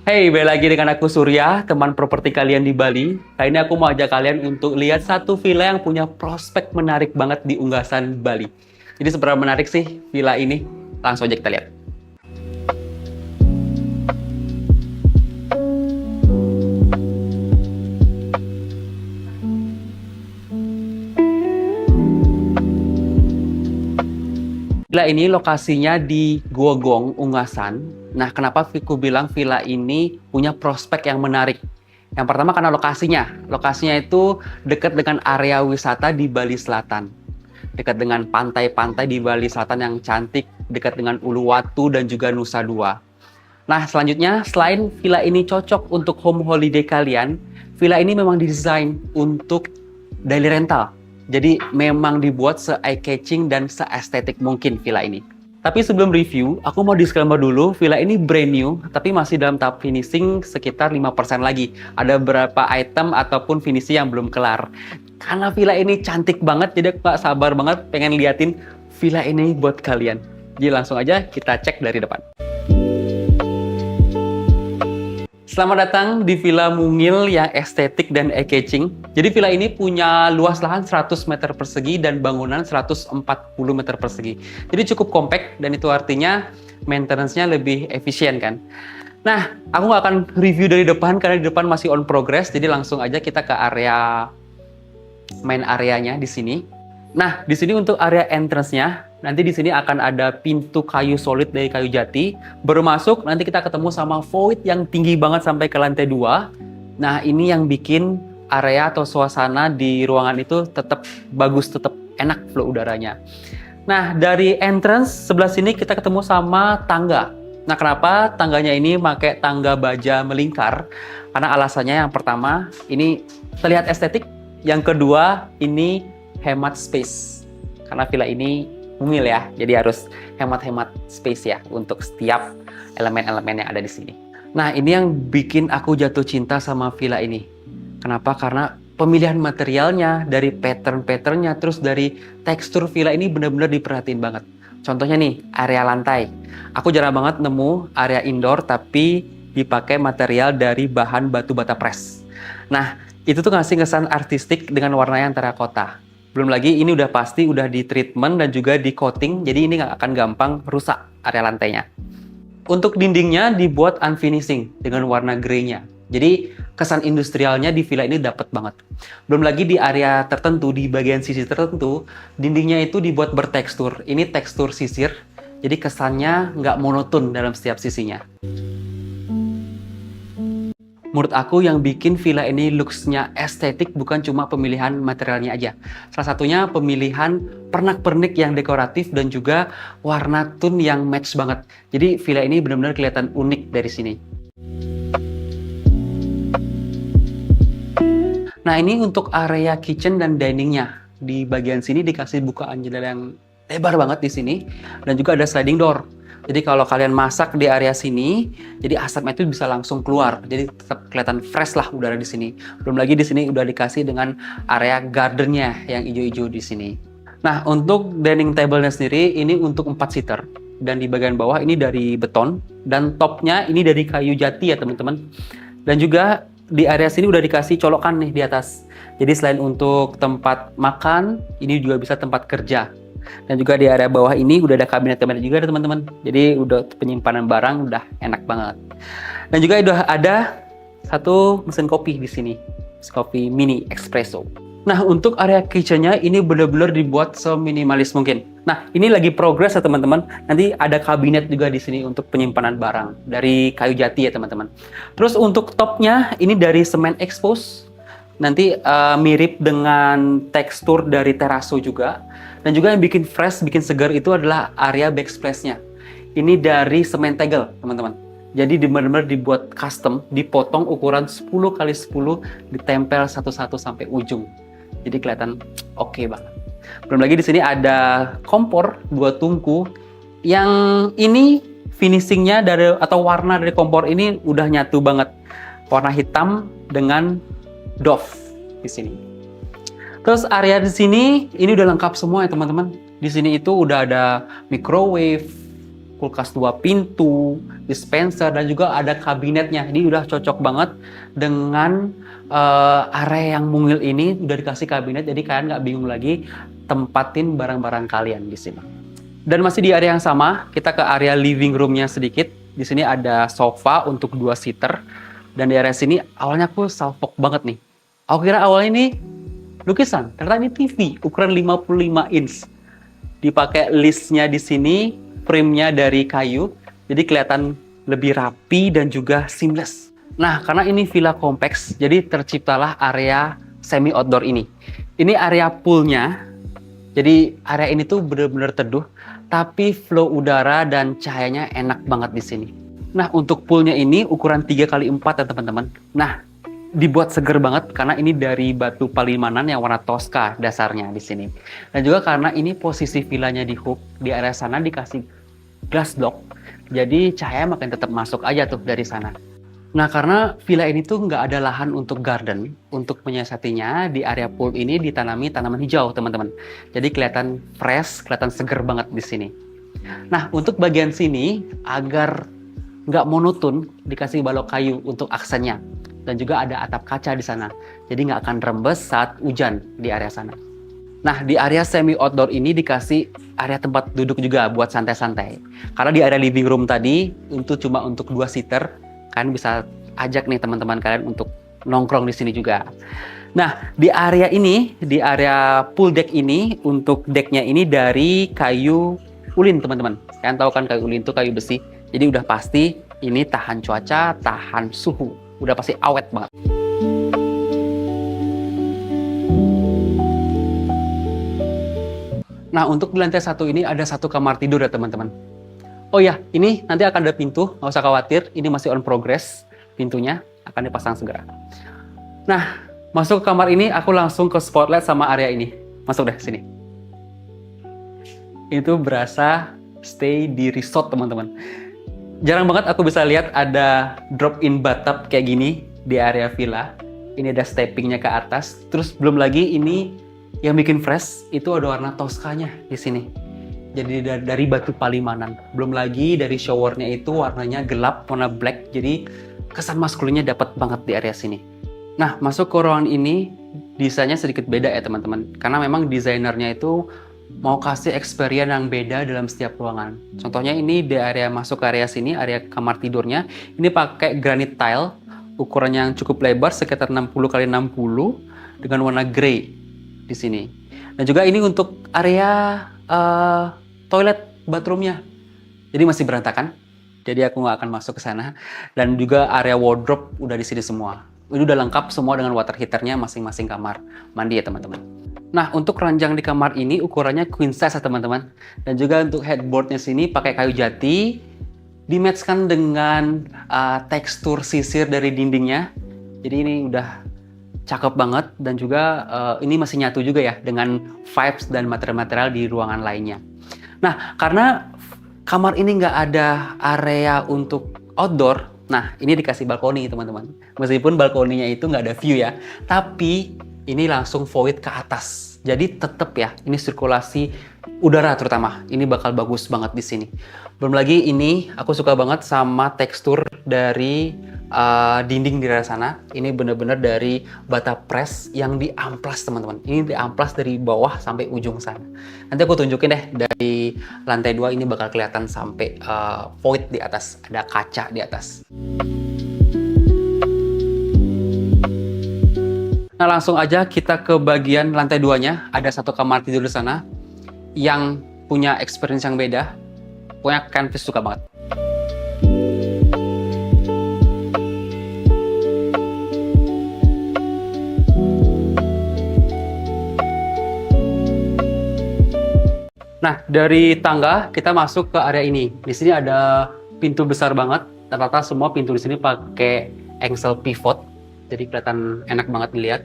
Hey, balik lagi dengan aku Surya, teman properti kalian di Bali. Kali ini aku mau ajak kalian untuk lihat satu villa yang punya prospek menarik banget di Unggasan, Bali. Jadi seberapa menarik sih villa ini? Langsung aja kita lihat. Villa ini lokasinya di Gogong, Ungasan. Nah, kenapa Viku bilang villa ini punya prospek yang menarik? Yang pertama karena lokasinya. Lokasinya itu dekat dengan area wisata di Bali Selatan. Dekat dengan pantai-pantai di Bali Selatan yang cantik, dekat dengan Uluwatu dan juga Nusa Dua. Nah, selanjutnya, selain villa ini cocok untuk home holiday kalian, villa ini memang didesain untuk daily rental. Jadi memang dibuat se-eye-catching dan se-estetik mungkin villa ini. Tapi sebelum review, aku mau disclaimer dulu, villa ini brand new, tapi masih dalam tahap finishing sekitar 5% lagi. Ada beberapa item ataupun finishing yang belum kelar. Karena villa ini cantik banget, jadi aku gak sabar banget pengen liatin villa ini buat kalian. Jadi langsung aja kita cek dari depan. Selamat datang di Villa Mungil yang estetik dan eye-catching. Jadi villa ini punya luas lahan 100 meter persegi dan bangunan 140 meter persegi. Jadi cukup compact dan itu artinya maintenance-nya lebih efisien kan. Nah, aku nggak akan review dari depan karena di depan masih on progress. Jadi langsung aja kita ke area main areanya di sini. Nah, di sini untuk area entrance-nya, nanti di sini akan ada pintu kayu solid dari kayu jati. Baru masuk, nanti kita ketemu sama void yang tinggi banget sampai ke lantai 2. Nah, ini yang bikin area atau suasana di ruangan itu tetap bagus, tetap enak flow udaranya. Nah, dari entrance sebelah sini kita ketemu sama tangga. Nah, kenapa tangganya ini pakai tangga baja melingkar? Karena alasannya yang pertama, ini terlihat estetik. Yang kedua, ini hemat space. Karena villa ini mungil ya, jadi harus hemat-hemat space ya untuk setiap elemen-elemen yang ada di sini. Nah, ini yang bikin aku jatuh cinta sama villa ini. Kenapa? Karena pemilihan materialnya, dari pattern-patternnya, terus dari tekstur villa ini benar-benar diperhatiin banget. Contohnya nih, area lantai. Aku jarang banget nemu area indoor tapi dipakai material dari bahan batu bata press. Nah, itu tuh ngasih kesan artistik dengan warna yang terakota. Belum lagi ini udah pasti udah di treatment dan juga di coating, jadi ini nggak akan gampang rusak area lantainya. Untuk dindingnya dibuat unfinishing dengan warna grey-nya. Jadi kesan industrialnya di villa ini dapat banget. Belum lagi di area tertentu, di bagian sisi tertentu, dindingnya itu dibuat bertekstur. Ini tekstur sisir, jadi kesannya nggak monoton dalam setiap sisinya. Menurut aku yang bikin villa ini looks-nya estetik bukan cuma pemilihan materialnya aja. Salah satunya pemilihan pernak-pernik yang dekoratif dan juga warna tone yang match banget. Jadi villa ini benar-benar kelihatan unik dari sini. Nah, ini untuk area kitchen dan diningnya. Di bagian sini dikasih bukaan jendela yang lebar banget di sini dan juga ada sliding door. Jadi kalau kalian masak di area sini, jadi asapnya itu bisa langsung keluar. Jadi tetap kelihatan fresh lah udara di sini. Belum lagi di sini udah dikasih dengan area gardennya yang hijau-hijau di sini. Nah, untuk dining table-nya sendiri ini untuk 4 seater dan di bagian bawah ini dari beton dan topnya ini dari kayu jati ya teman-teman. Dan juga di area sini udah dikasih colokan nih di atas. Jadi selain untuk tempat makan, ini juga bisa tempat kerja. Dan juga di area bawah ini udah ada kabinet-kabinet juga teman-teman. Jadi udah penyimpanan barang udah enak banget. Dan juga udah ada satu mesin kopi di sini. Kopi mini espresso. Nah, untuk area kitchen-nya ini benar-benar dibuat seminimalis mungkin. Nah, ini lagi progress ya teman-teman. Nanti ada kabinet juga di sini untuk penyimpanan barang dari kayu jati ya teman-teman. Terus untuk topnya ini dari semen expose. Nanti mirip dengan tekstur dari teraso juga. Dan juga yang bikin fresh, bikin segar itu adalah area backsplash-nya. Ini dari semen tegel, teman-teman. Jadi benar-benar dibuat custom, dipotong ukuran 10x10, ditempel satu-satu sampai ujung. Jadi kelihatan oke banget. Belum lagi di sini ada kompor 2 tungku yang ini finishingnya dari atau warna dari kompor ini udah nyatu banget. Warna hitam dengan doff di sini. Terus area di sini ini udah lengkap semua ya teman-teman. Di sini itu udah ada microwave, kulkas 2 pintu, dispenser, dan juga ada kabinetnya. Ini udah cocok banget dengan area yang mungil ini. Udah dikasih kabinet, jadi kalian nggak bingung lagi tempatin barang-barang kalian di sini. Dan masih di area yang sama, kita ke area living room-nya sedikit. Di sini ada sofa untuk 2 seater. Dan di area sini awalnya aku salfok banget nih. Aku kira awalnya ini lukisan, ternyata ini TV ukuran 55 inch. Dipakai listnya di sini, frame-nya dari kayu, jadi kelihatan lebih rapi dan juga seamless. Nah, karena ini villa kompleks, jadi terciptalah area semi outdoor ini. Ini area poolnya, jadi area ini tuh bener-bener teduh, tapi flow udara dan cahayanya enak banget di sini. Nah, untuk poolnya ini ukuran 3x4 ya teman-teman. Nah, dibuat seger banget karena ini dari batu palimanan yang warna Tosca dasarnya di sini. Dan juga karena ini posisi villanya di hook, di area sana dikasih glass block, jadi cahaya makin tetap masuk aja tuh dari sana. Nah, karena villa ini tuh nggak ada lahan untuk garden, untuk menyiasatinya di area pool ini ditanami tanaman hijau teman-teman. Jadi kelihatan fresh, kelihatan seger banget di sini. Nah, untuk bagian sini agar nggak monoton dikasih balok kayu untuk aksennya. Dan juga ada atap kaca di sana, jadi nggak akan rembes saat hujan di area sana. Nah, di area semi outdoor ini dikasih area tempat duduk juga buat santai-santai. Karena di area living room tadi cuma untuk 2 seater, kalian bisa ajak nih teman-teman kalian untuk nongkrong di sini juga. Nah, di area ini, di area pool deck ini, untuk decknya ini dari kayu ulin teman-teman. Kalian tahu kan kayu ulin itu kayu besi, jadi udah pasti ini tahan cuaca, tahan suhu. Udah pasti awet banget. Nah, untuk di lantai 1 ini ada 1 kamar tidur ya teman-teman. Oh ya, ini nanti akan ada pintu, nggak usah khawatir. Ini masih on progress, pintunya akan dipasang segera. Nah, masuk ke kamar ini, aku langsung ke spotlight sama area ini. Masuk deh, sini. Itu berasa stay di resort teman-teman. Jarang banget aku bisa lihat ada drop-in bathtub kayak gini di area villa. Ini ada steppingnya ke atas. Terus belum lagi ini yang bikin fresh itu ada warna Toscanya di sini. Jadi dari batu palimanan. Belum lagi dari showernya itu warnanya gelap, warna black. Jadi kesan maskulinnya dapat banget di area sini. Nah, masuk ke ruangan ini desainnya sedikit beda ya teman-teman. Karena memang desainernya itu mau kasih experience yang beda dalam setiap ruangan. Contohnya ini di area masuk ke area sini, area kamar tidurnya, ini pakai granite tile, ukuran yang cukup lebar sekitar 60x60 dengan warna grey di sini. Dan juga ini untuk area toilet bathroomnya. Jadi masih berantakan. Jadi aku nggak akan masuk ke sana. Dan juga area wardrobe udah di sini semua. Ini udah lengkap semua dengan water heaternya masing-masing kamar mandi ya teman-teman. Nah, untuk ranjang di kamar ini ukurannya queen size ya teman-teman. Dan juga untuk headboardnya sini pakai kayu jati, dimatchkan dengan tekstur sisir dari dindingnya. Jadi ini udah cakep banget dan juga ini masih nyatu juga ya dengan vibes dan material-material di ruangan lainnya. Nah, karena kamar ini nggak ada area untuk outdoor, nah ini dikasih balkoni teman-teman. Meskipun balkoninya itu nggak ada view ya, tapi ini langsung void ke atas. Jadi tetap ya, ini sirkulasi udara terutama. Ini bakal bagus banget di sini. Belum lagi ini aku suka banget sama tekstur dari dinding di daerah sana. Ini bener-bener dari bata press yang diamplas teman-teman. Ini diamplas dari bawah sampai ujung sana. Nanti aku tunjukin deh dari lantai 2 ini bakal kelihatan sampai void di atas. Ada kaca di atas. Nah, langsung aja kita ke bagian lantai 2-nya. Ada satu kamar tidur di sana yang punya experience yang beda. Pokoknya Canvas suka banget. Nah, dari tangga kita masuk ke area ini. Di sini ada pintu besar banget. Rata-rata semua pintu di sini pakai engsel pivot. Jadi kelihatan enak banget dilihat.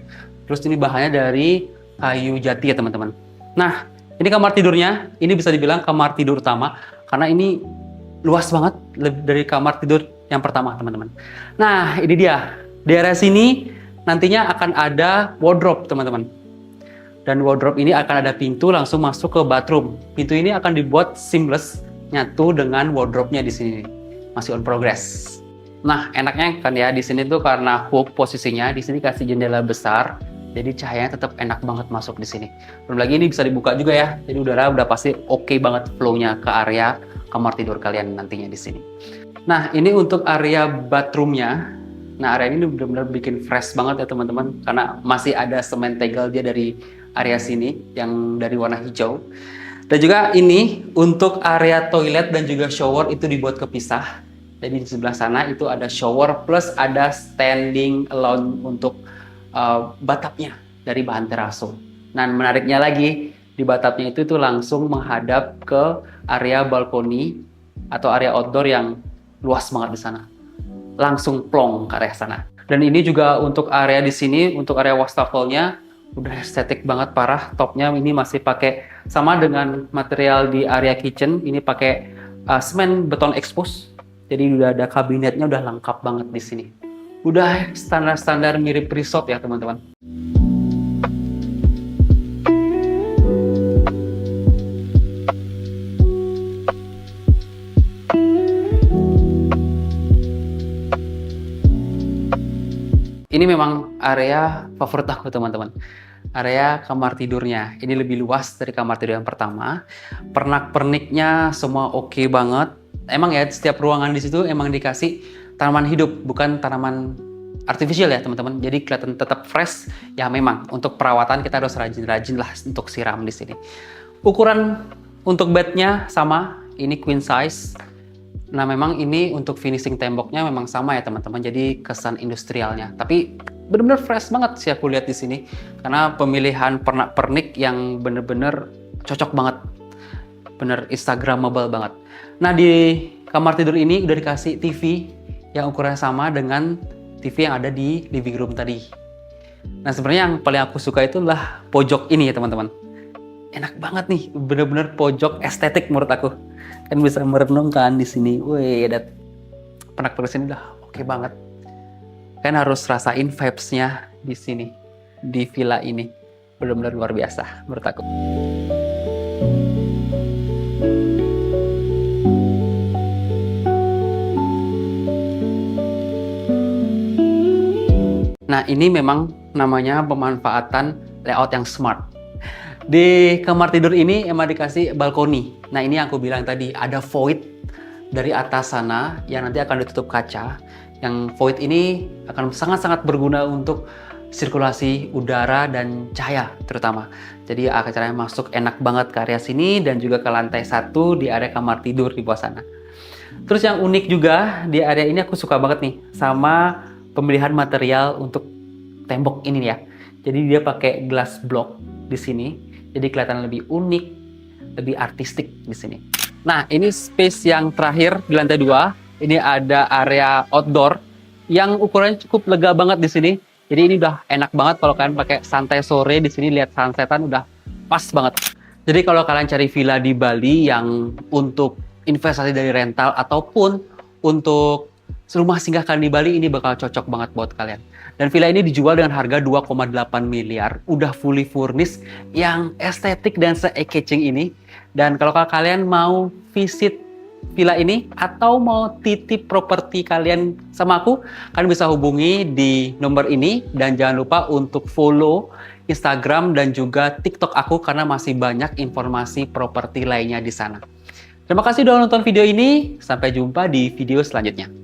Terus ini bahannya dari kayu jati ya teman-teman. Nah, ini kamar tidurnya. Ini bisa dibilang kamar tidur utama. Karena ini luas banget lebih dari kamar tidur yang pertama teman-teman. Nah, ini dia. Di area sini nantinya akan ada wardrobe teman-teman. Dan wardrobe ini akan ada pintu langsung masuk ke bathroom. Pintu ini akan dibuat seamless. nyatu dengan wardrobe-nya di sini. Masih on progress. Nah, enaknya kan ya di sini tuh karena hook posisinya, di sini kasih jendela besar, jadi cahayanya tetap enak banget masuk di sini. Belum lagi ini bisa dibuka juga ya, jadi udara udah pasti oke banget flow-nya ke area kamar tidur kalian nantinya di sini. Nah, ini untuk area bathroom-nya. Nah, area ini benar-benar bikin fresh banget ya teman-teman, karena masih ada semen tegel dia dari area sini yang dari warna hijau. Dan juga ini untuk area toilet dan juga shower itu dibuat kepisah. Jadi di sebelah sana itu ada shower plus ada standing alone untuk bathtubnya dari bahan teraso. Nah, menariknya lagi di bathtubnya itu langsung menghadap ke area balkoni atau area outdoor yang luas banget di sana. Langsung plong ke area sana. Dan ini juga untuk area di sini, untuk area wastafelnya udah estetik banget parah. Topnya ini masih pakai sama dengan material di area kitchen. Ini pakai semen beton expose. Jadi udah ada kabinetnya, udah lengkap banget di sini. Udah standar-standar mirip resort ya teman-teman. Ini memang area favorit aku teman-teman. Area kamar tidurnya. Ini lebih luas dari kamar tidur yang pertama. Pernak-perniknya semua oke banget. Emang ya setiap ruangan di situ emang dikasih tanaman hidup, bukan tanaman artifisial ya teman-teman. Jadi kelihatan tetap fresh. Ya memang untuk perawatan kita harus rajin-rajin lah untuk siram di sini. Ukuran untuk bednya sama. Ini queen size. Nah memang ini untuk finishing temboknya memang sama ya teman-teman. Jadi kesan industrialnya. Tapi bener-bener fresh banget sih aku lihat di sini. Karena pemilihan pernak-pernik yang bener-bener cocok banget. Bener instagramable banget. Nah di kamar tidur ini udah dikasih TV yang ukurannya sama dengan TV yang ada di living room tadi. Nah sebenarnya yang paling aku suka itu adalah pojok ini ya teman-teman. Enak banget nih, bener-bener pojok estetik menurut aku. Kan bisa merenung kan di sini. Wih, ada pernak-pernik sini udah oke banget. Kan harus rasain vibes-nya di sini, di villa ini. Bener-bener luar biasa menurut aku. Nah, ini memang namanya pemanfaatan layout yang smart. Di kamar tidur ini emang dikasih balkoni. Nah, ini yang aku bilang tadi, ada void dari atas sana yang nanti akan ditutup kaca. Yang void ini akan sangat-sangat berguna untuk sirkulasi udara dan cahaya terutama. Jadi cahaya masuk enak banget ke area sini dan juga ke lantai 1 di area kamar tidur di bawah sana. Terus yang unik juga di area ini aku suka banget nih sama pemilihan material untuk tembok ini ya. Jadi dia pakai glass block di sini. Jadi kelihatan lebih unik, lebih artistik di sini. Nah, ini space yang terakhir di lantai 2. Ini ada area outdoor yang ukurannya cukup lega banget di sini. Jadi ini udah enak banget kalau kalian pakai santai sore di sini lihat sunsetan udah pas banget. Jadi kalau kalian cari villa di Bali yang untuk investasi dari rental ataupun untuk rumah singgah kalian di Bali ini bakal cocok banget buat kalian. Dan villa ini dijual dengan harga 2,8 miliar, udah fully furnished yang estetik dan se-eye-catching ini. Dan kalau kalian mau visit villa ini atau mau titip properti kalian sama aku, kalian bisa hubungi di nomor ini dan jangan lupa untuk follow Instagram dan juga TikTok aku karena masih banyak informasi properti lainnya di sana. Terima kasih udah nonton video ini, sampai jumpa di video selanjutnya.